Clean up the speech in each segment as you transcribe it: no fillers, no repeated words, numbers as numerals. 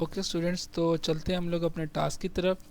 Okay students, तो चलते हैं हम लोग अपने टास्क की तरफ।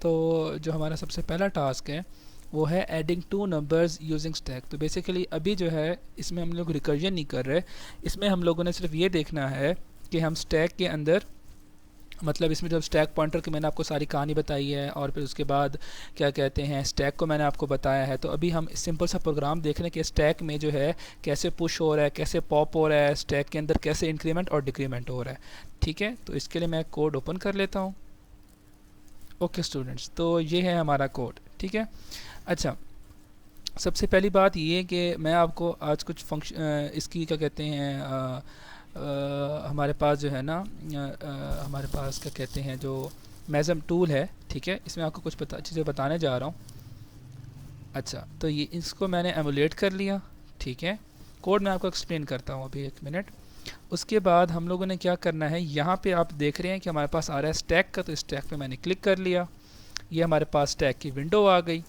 तो जो हमारा सबसे पहला टास्क है वो है adding two numbers using stack. तो बेसिकली अभी जो है इसमें हम लोग रिकर्जन नहीं कर रहे, इसमें हम लोगों ने सिर्फ ये देखना है कि हम स्टैक के अंदर, मतलब इसमें जब स्टैक पॉइंटर की मैंने आपको सारी कहानी बताई है और फिर उसके बाद क्या कहते हैं स्टैक को मैंने आपको बताया है। तो अभी हम सिंपल सा प्रोग्राम देख रहे हैं कि स्टैक में जो है कैसे पुश हो रहा है, कैसे पॉप हो रहा है, स्टैक के अंदर कैसे इंक्रीमेंट और डिक्रीमेंट हो रहा है। ठीक है, तो इसके लिए मैं कोड ओपन कर लेता हूँ। ओके स्टूडेंट्स, तो ये है हमारा कोड। ठीक है, अच्छा, सबसे पहली बात ये कि मैं आपको आज कुछ फंक्शन इसकी क्या कहते हैं हमारे पास जो है ना हमारे पास क्या कहते हैं जो मेज़म टूल है, ठीक है, इसमें आपको कुछ चीज़ें बताने जा रहा हूँ। अच्छा, तो ये इसको मैंने एमुलेट कर लिया। ठीक है, कोड मैं आपको एक्सप्लेन करता हूँ अभी, एक मिनट। उसके बाद हम लोगों ने क्या करना है, यहाँ पे आप देख रहे हैं कि हमारे पास आ रहा है स्टैक का, तो स्टैक पे मैंने क्लिक कर लिया। ये हमारे पास स्टैक की विंडो आ गई।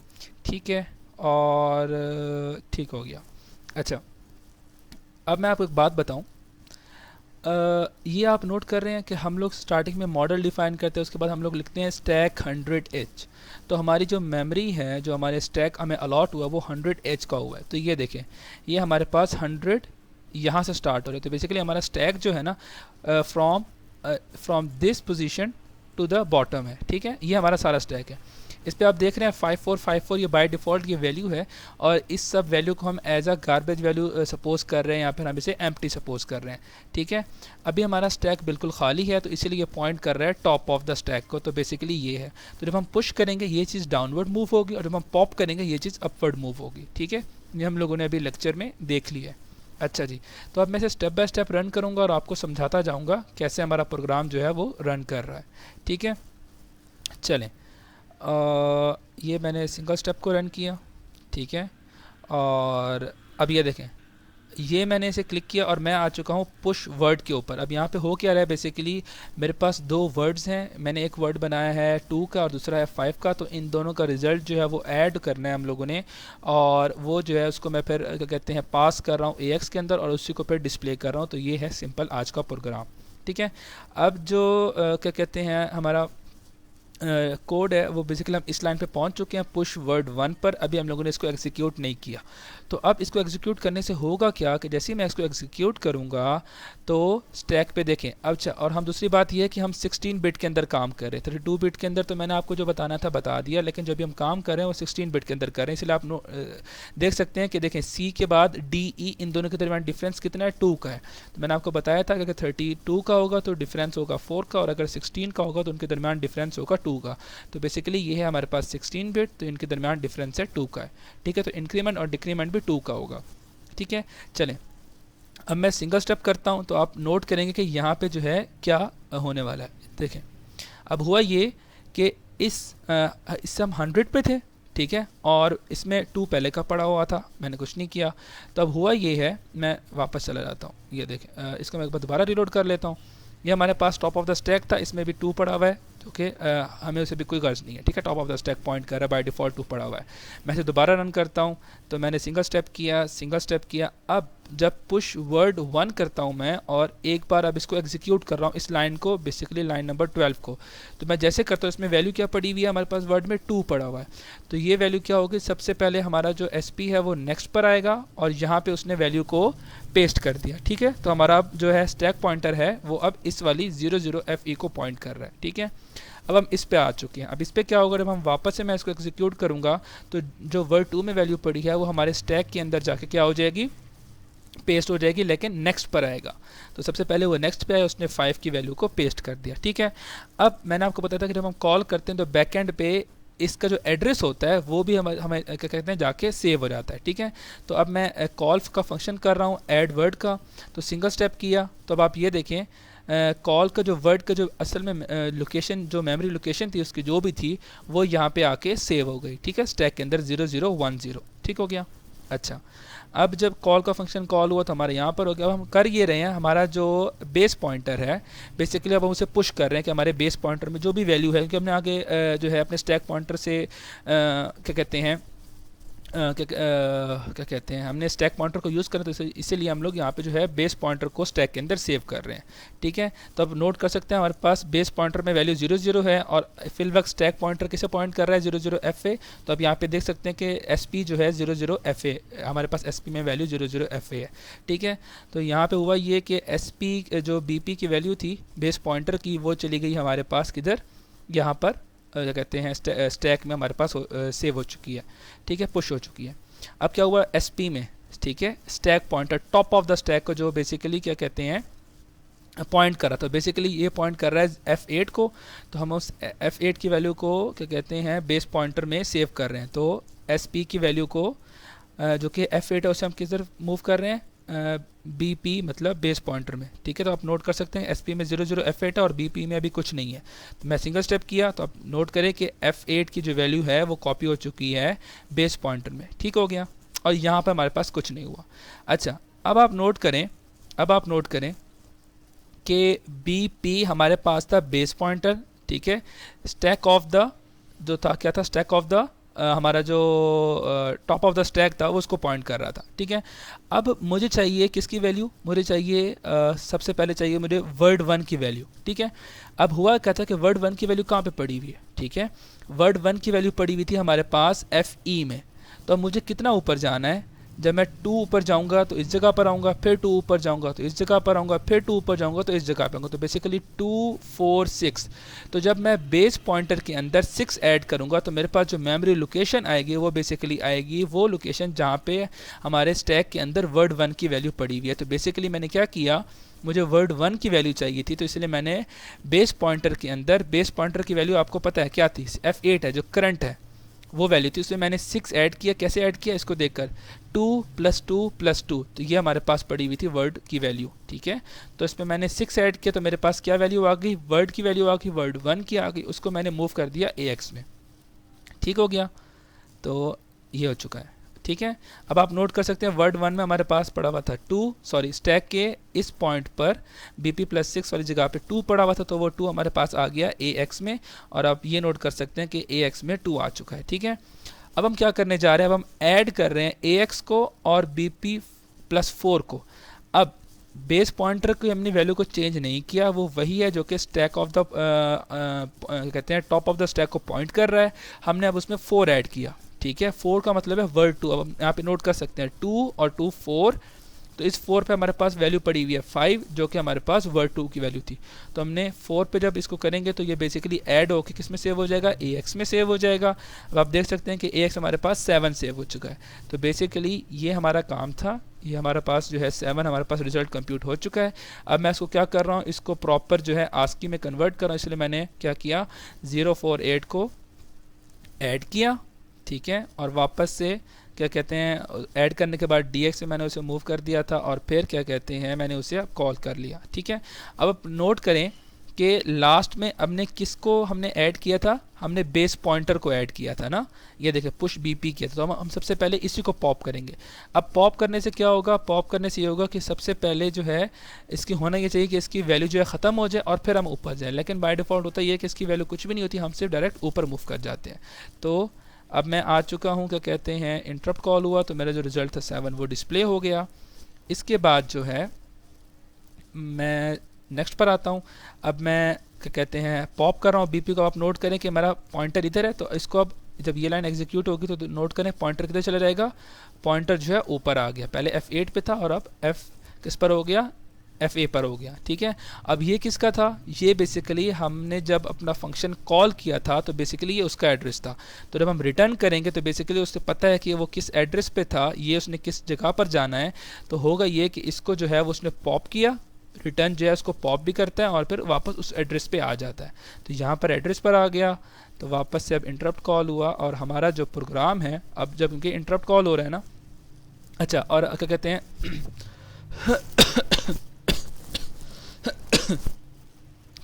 ठीक है, और ठीक हो गया। अच्छा, अब मैं आपको एक बात बताऊं। ये आप नोट कर रहे हैं कि हम लोग स्टार्टिंग में मॉडल डिफाइन करते हैं, उसके बाद हम लोग लिखते हैं स्टैक 100H। तो हमारी जो मेमोरी है, जो हमारे स्टैक हमें अलॉट हुआ, वो 100H का हुआ है। तो ये देखें, ये हमारे पास 100 यहाँ से स्टार्ट हो रहे हैं। तो बेसिकली हमारा स्टैक जो है ना from this position to the bottom है। ठीक है, ये हमारा सारा स्टैक है। इस पर आप देख रहे हैं 5454, ये बाय डिफ़ॉल्ट की वैल्यू है, और इस सब वैल्यू को हम as a garbage value suppose कर रहे हैं, या फिर हम इसे एम्प्टी सपोज कर रहे हैं। ठीक है, अभी हमारा स्टैक बिल्कुल खाली है, तो इसीलिए ये पॉइंट कर रहा है टॉप ऑफ द स्टैक को। तो बेसिकली ये है। तो जब हम पुश करेंगे ये चीज़ डाउनवर्ड मूव होगी, और जब हम पॉप करेंगे ये चीज़ अपवर्ड मूव होगी। ठीक है, ये हम लोगों ने अभी लेक्चर में देख लिया है। अच्छा जी, तो अब मैं इसे स्टेप बाय स्टेप रन करूँगा और आपको समझाता जाऊँगा कैसे हमारा प्रोग्राम जो है वो रन कर रहा है। ठीक है, चलें। ये मैंने सिंगल स्टेप को रन किया। ठीक है, और अब ये देखें, ये मैंने इसे क्लिक किया और मैं आ चुका हूँ पुश वर्ड के ऊपर। अब यहाँ पे हो क्या रहा है, बेसिकली मेरे पास दो वर्ड्स हैं। मैंने एक वर्ड बनाया है 2 का और दूसरा है 5 का। तो इन दोनों का रिज़ल्ट जो है वो ऐड करना है हम लोगों ने, और वो जो है उसको मैं फिर क्या कहते हैं पास कर रहा हूँ AX के अंदर, और उसी को फिर डिस्प्ले कर रहा हूँ। तो ये है सिंपल आज का प्रोग्राम। ठीक है, अब जो क्या कहते हैं हमारा कोड है, वो बेसिकली हम इस लाइन पे पहुंच चुके हैं पुश वर्ड 1 पर। अभी हम लोगों ने इसको एग्जीक्यूट नहीं किया। तो अब इसको एग्जीक्यूट करने से होगा क्या कि जैसे ही मैं इसको एग्जीक्यूट करूंगा तो स्टैक पे देखें। अच्छा, और हम दूसरी बात ये है कि हम 16 बिट के अंदर काम कर रहे हैं। 32 बिट के अंदर तो मैंने आपको जो बताना था बता दिया, लेकिन जो भी हम काम कर रहे हैं वो 16 बिट के अंदर कर रहे हैं। इसलिए आप देख सकते हैं कि देखें सी के बाद DE, इन दोनों के दरमियान डिफरेंस कितना है, 2 का है। तो मैंने आपको बताया था कि अगर 32 का होगा तो डिफरेंस होगा 4 का, और अगर 16 का होगा तो उनके दरमियान डिफरेंस होगा 2 का। तो बेसिकली ये है हमारे पास 16 बिट, तो इनके दरमियान डिफरेंस है 2 का है। ठीक है, तो इंक्रीमेंट और डिक्रीमेंट भी 2 का होगा। ठीक है, चलें, अब मैं सिंगल स्टेप करता हूं, तो आप नोट करेंगे कि यहाँ पे जो है क्या होने वाला है। देखें, अब हुआ ये कि इससे हम 100 पे थे। ठीक है, और इसमें 2 पहले का पड़ा हुआ था, मैंने कुछ नहीं किया। तो अब हुआ ये है, मैं वापस चला जाता हूँ। ये देखें, इसको मैं एक बार दोबारा रीलोड कर लेता हूँ। ये हमारे पास टॉप ऑफ द स्टैक था, इसमें भी 2 पड़ा हुआ है, जो कि हमें उसे भी कोई गर्ज नहीं है। ठीक है, top of the stack point कर रहा है, बाय डिफ़ॉल्ट 2 पड़ा हुआ है। मैं इसे दोबारा रन करता हूँ, तो मैंने सिंगल स्टेप किया, सिंगल स्टेप किया। अब जब पुश वर्ड 1 करता हूँ मैं, और एक बार अब इसको एग्जीक्यूट कर रहा हूँ, इस लाइन को, बेसिकली लाइन नंबर 12 को। तो मैं जैसे करता हूँ, इसमें वैल्यू क्या पड़ी हुई है, हमारे पास वर्ड में 2 पड़ा हुआ है। तो ये वैल्यू क्या होगी, सबसे पहले हमारा जो SP है वो नेक्स्ट पर आएगा, और यहाँ पे उसने वैल्यू को पेस्ट कर दिया। ठीक है, तो हमारा अब जो है स्टैक पॉइंटर है वो अब इस वाली 00FE को पॉइंट कर रहा है। ठीक है, अब हम इस पे आ चुके हैं। अब इस पे क्या होगा, जब हम वापस से मैं इसको एग्जीक्यूट करूंगा तो जो वर्ड 2 में वैल्यू पड़ी है वो हमारे स्टैक के अंदर जाके क्या हो जाएगी, पेस्ट हो जाएगी, लेकिन नेक्स्ट पर आएगा। तो सबसे पहले वो नेक्स्ट पे आया, उसने 5 की वैल्यू को पेस्ट कर दिया। ठीक है, अब मैंने आपको बताया था कि जब हम कॉल करते हैं तो बैक एंड पे इसका जो एड्रेस होता है वो भी हमें क्या कहते हैं जाके सेव हो जाता है। ठीक है, तो अब मैं कॉल का फंक्शन कर रहा हूँ ऐड वर्ड का। तो सिंगल स्टेप किया, तो अब आप ये देखें कॉल का जो वर्ड का जो असल में लोकेशन, जो मेमोरी लोकेशन थी उसकी जो भी थी, वो यहाँ पे आके सेव हो गई। ठीक है, स्टैक के अंदर 0010। ठीक हो गया। अच्छा, अब जब कॉल का फंक्शन कॉल हुआ तो हमारे यहाँ पर हो गया। अब हम कर ये रहे हैं, हमारा जो बेस पॉइंटर है, बेसिकली अब हम उसे पुश कर रहे हैं कि हमारे बेस पॉइंटर में जो भी वैल्यू है, क्योंकि हमने आगे जो है अपने स्टैक पॉइंटर से क्या कहते हैं क्या कहते हैं, हमने स्टैक पॉइंटर को यूज़ करें, तो इसीलिए हम लोग यहाँ पे जो है बेस पॉइंटर को स्टैक के अंदर सेव कर रहे हैं। ठीक है, तो अब नोट कर सकते हैं हमारे पास बेस पॉइंटर में वैल्यू 0 0 है और फिल वक्त स्टैक पॉइंटर किसे पॉइंट कर रहा है 0 0 FA। तो अब यहाँ पे देख सकते हैं कि SP जो है 0 0 FA, हमारे पास SP में वैल्यू 0 0 FA है। ठीक है, तो यहाँ पर हुआ ये कि SP जो BP की वैल्यू थी बेस पॉइंटर की, वो चली गई हमारे पास किधर, यहाँ पर क्या कहते हैं स्टैक में हमारे पास सेव हो चुकी है। ठीक है, पुश हो चुकी है। अब क्या हुआ SP में, ठीक है, stack pointer top of the stack को जो बेसिकली क्या कहते हैं पॉइंट कर रहा था, बेसिकली ये पॉइंट कर रहा है F8 को, तो हम उस F8 की वैल्यू को क्या कहते हैं बेस पॉइंटर में सेव कर रहे हैं। तो SP की वैल्यू को जो कि F8 है उसे हम किस तरफ मूव कर रहे हैं, BP मतलब बेस पॉइंटर में। ठीक है, तो आप नोट कर सकते हैं SP में 0 0 F8 है और BP में अभी कुछ नहीं है। तो मैं सिंगल स्टेप किया, तो आप नोट करें कि F8 की जो वैल्यू है वो कॉपी हो चुकी है बेस पॉइंटर में। ठीक हो गया, और यहाँ पर हमारे पास कुछ नहीं हुआ। अच्छा, अब आप नोट करें कि BP हमारे पास था बेस पॉइंटर। ठीक है, स्टैक ऑफ द जो था क्या था, स्टैक ऑफ द हमारा जो टॉप ऑफ द स्टैक था वो उसको पॉइंट कर रहा था। ठीक है, अब मुझे चाहिए किसकी वैल्यू, मुझे चाहिए सबसे पहले चाहिए मुझे वर्ड 1 की वैल्यू। ठीक है, अब हुआ क्या था कि वर्ड 1 की वैल्यू कहाँ पे पड़ी हुई है। ठीक है, वर्ड 1 की वैल्यू पड़ी हुई थी हमारे पास FE में। तो अब मुझे कितना ऊपर जाना है, जब मैं 2 ऊपर जाऊंगा तो इस जगह पर आऊँगा, फिर 2 ऊपर जाऊंगा तो इस जगह पर आऊँगा, फिर 2 ऊपर जाऊंगा तो इस जगह पर आऊँगा। तो बेसिकली 2 4 6। तो जब मैं बेस पॉइंटर के अंदर 6 ऐड करूँगा तो मेरे पास जो मेमोरी लोकेशन आएगी वो बेसिकली आएगी वो लोकेशन जहाँ पे हमारे स्टैक के अंदर वर्ड 1 की वैल्यू पड़ी हुई है। तो बेसिकली मैंने क्या किया, मुझे वर्ड 1 की वैल्यू चाहिए थी, तो इसलिए मैंने बेस पॉइंटर के अंदर, बेस पॉइंटर की वैल्यू आपको पता है क्या थी, F8 है जो करंट है वो वैल्यू थी, उसमें मैंने 6 ऐड किया। कैसे ऐड किया इसको देखकर, 2 + 2 + 2, तो ये हमारे पास पड़ी हुई थी वर्ड की वैल्यू। ठीक है, तो इसमें मैंने 6 ऐड किया तो मेरे पास क्या वैल्यू आ गई, वर्ड की वैल्यू आ गई, वर्ड 1 की आ गई, उसको मैंने मूव कर दिया AX में। ठीक हो गया, तो ये हो चुका है। ठीक है, अब आप नोट कर सकते हैं वर्ड 1 में हमारे पास पड़ा हुआ था स्टैक के इस पॉइंट पर BP + 6 वाली जगह पे 2 पड़ा हुआ था, तो वो 2 हमारे पास आ गया AX में, और आप ये नोट कर सकते हैं कि AX में 2 आ चुका है। ठीक है, अब हम क्या करने जा रहे हैं, अब हम ऐड कर रहे हैं AX को और BP + 4 को। अब बेस पॉइंटर की हमने वैल्यू को चेंज नहीं किया, वो वही है जो कि स्टैक ऑफ द कहते हैं टॉप ऑफ द स्टैक को पॉइंट कर रहा है। हमने अब उसमें 4 ऐड किया। ठीक है, 4 का मतलब है वर्ड 2। अब हम यहाँ पे नोट कर सकते हैं 2 और 2 4, तो इस 4 पे हमारे पास वैल्यू पड़ी हुई है 5 जो कि हमारे पास वर्ड 2 की वैल्यू थी। तो हमने 4 पे जब इसको करेंगे तो ये बेसिकली ऐड होकर किस में सेव हो जाएगा, AX में सेव हो जाएगा। अब आप देख सकते हैं कि AX हमारे पास 7 सेव हो चुका है। तो बेसिकली ये हमारा काम था, ये हमारे पास जो है 7 हमारे पास रिजल्ट कंप्यूट हो चुका है। अब मैं इसको क्या कर रहा हूँ, इसको प्रॉपर जो है ASCII में कन्वर्ट कर रहा हूँ, इसलिए मैंने क्या किया 048 को ऐड किया। ठीक है, और वापस से क्या कहते हैं ऐड करने के बाद DX से मैंने उसे मूव कर दिया था और फिर क्या कहते हैं मैंने उसे कॉल कर लिया। ठीक है, अब आप नोट करें कि लास्ट में हमने किसको हमने ऐड किया था, हमने बेस पॉइंटर को ऐड किया था ना, ये देखिए पुश BP किया था। तो हम सबसे पहले इसी को पॉप करेंगे। अब पॉप करने से क्या होगा, पॉप करने से ये होगा कि सबसे पहले जो है इसकी होना ये चाहिए कि इसकी वैल्यू जो है ख़त्म हो जाए और फिर हम ऊपर जाएँ, लेकिन बाय डिफ़ॉल्ट होता है कि इसकी वैल्यू कुछ भी नहीं होती, हम सिर्फ डायरेक्ट ऊपर मूव कर जाते हैं। तो अब मैं आ चुका हूँ, क्या कहते हैं इंटरप्ट कॉल हुआ तो मेरा जो रिज़ल्ट था 7 वो डिस्प्ले हो गया। इसके बाद जो है मैं नेक्स्ट पर आता हूँ। अब मैं क्या कहते हैं पॉप कर रहा हूँ BP को। आप नोट करें कि मेरा पॉइंटर इधर है, तो इसको अब जब ये लाइन एग्जीक्यूट होगी तो नोट करें पॉइंटर किधर चला जाएगा, पॉइंटर जो है ऊपर आ गया। पहले F8 पे था और अब F किस पर हो गया, FA पर हो गया। ठीक है, अब ये किसका था, ये बेसिकली हमने जब अपना फंक्शन कॉल किया था तो बेसिकली ये उसका एड्रेस था। तो जब हम रिटर्न करेंगे तो बेसिकली उससे पता है कि वो किस एड्रेस पे था, ये उसने किस जगह पर जाना है। तो होगा ये कि इसको जो है वो उसने पॉप किया, रिटर्न जो है उसको पॉप भी करता है और फिर वापस उस एड्रेस पे आ जाता है। तो यहाँ पर एड्रेस पर आ गया, तो वापस से अब इंटरप्ट कॉल हुआ और हमारा जो प्रोग्राम है, अब जब इनके इंटरप्ट कॉल हो रहा है ना, अच्छा और क्या कहते हैं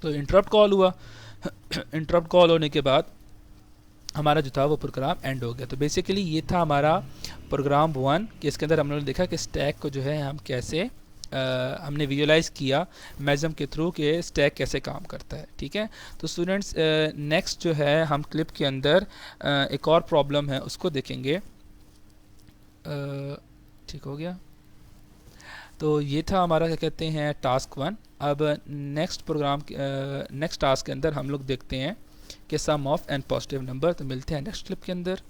तो इंटरप्ट कॉल हुआ, इंटरप्ट कॉल होने के बाद हमारा जो था वो प्रोग्राम एंड हो गया। तो बेसिकली ये था हमारा प्रोग्राम 1 कि इसके अंदर हम लोगों ने देखा कि स्टैक को जो है हम कैसे हमने विजुलाइज़ किया मैज़म के थ्रू कि स्टैक कैसे काम करता है। ठीक है, तो स्टूडेंट्स नेक्स्ट जो है हम क्लिप के अंदर एक और प्रॉब्लम है उसको देखेंगे। ठीक हो गया। तो ये था हमारा क्या कहते हैं टास्क 1। अब नेक्स्ट टास्क के अंदर हम लोग देखते हैं कि सम ऑफ एन पॉजिटिव नंबर। तो मिलते हैं नेक्स्ट क्लिप के अंदर।